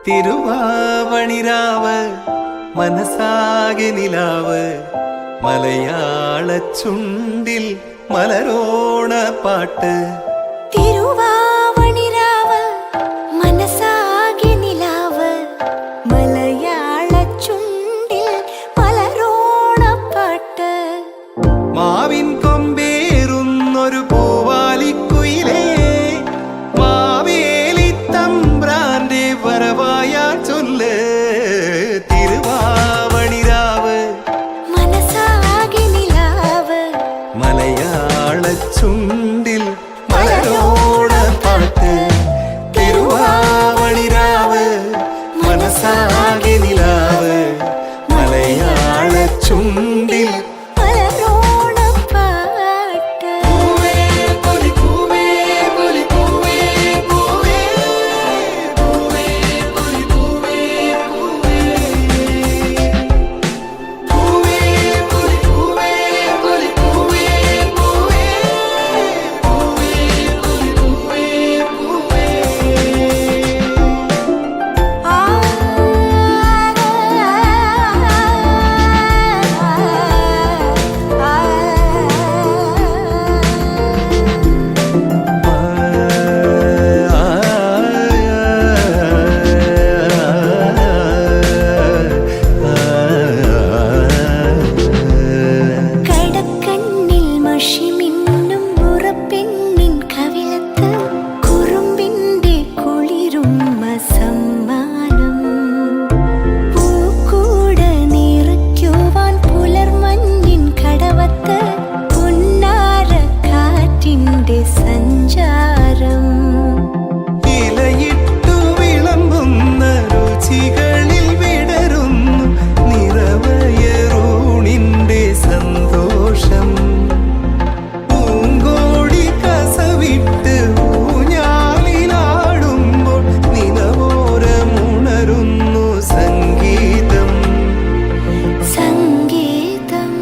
തിരുവാവണിരാവ് മനസാകെ നിലാവ് മലയാള ചുണ്ടിൽ മലരോണ പാട്ട്. തിരുവാവണിരാവ് മനസാകെ നിലാവ് മലയാള ചുണ്ടിൽ മലരോണ പാട്ട്. മാവിൻ കൊമ്പേറുന്നൊരു പൂവാലിക്കുയിലേ മാവേലി തമ്പ്രാന്റെ വരവായാ ചൊല്ല്. തിരുവാവണിരാവ് മനസാകെ നിലാവ് മലയാള ചുണ്ടിൽ മലരോണ പാട്ട്. തിരുവാവണിരാവ് മനസാകെ നിലാവ് മലയാള ചുണ്ടിൽ മലരോണ പാട്ട്. പൂവേ പൊലി പൂവേ പൊലി പൂവേ പൂവേ പൂവേ പൊലി പൂവേ പൂവേ പൂവേ പൊലി പൂവേ പൊലി പൂവേ പൂവേ പൂവേ പൊലി പൂവേ പൂവേ. ആ കടക്കണ്ണിൽ മഷിമിന്നും മുറപ്പെണ്ണിൻ കവിളത്ത് കുറുമ്പിന്റെ കുളിരുമ്മ സമ്മാനം. പൂക്കൂട നിറയ്ക്കുവാൻ പുലർമഞ്ഞിൻ കടവത്ത് പുന്നാര കാറ്റിന്റെ സഞ്ചാരം. ഇലയിട്ടു വിളമ്പുന്ന രുചികളിൽ വിടരുന്നു നിറവയറൂണിന്റെ സന്തോഷം. പൂങ്കോടി കസവിട്ട് ഊഞ്ഞാലിലാടുമ്പോൾ നിലവോരമുണരുന്നു സംഗീതം. സംഗീതം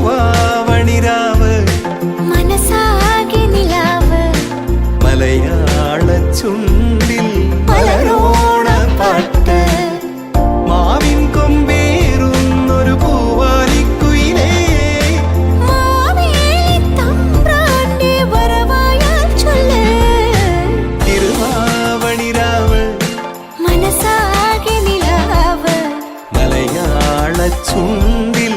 തിരുവാവണിരാവ് മനസാകെ നിലാവ് മലയാള ചുണ്ടിൽ മലരോണ പാട്ട്. മാവിൻ കൊമ്പേറുന്നൊരു പൂവാലിക്കുയിലേ മാവേലി തമ്പ്രാന്റെ വരവായാൽ ചൊല്ല്. തിരുവാവണിരാവ് മനസാകെ നിലാവ് മലയാള ചുണ്ടിൽ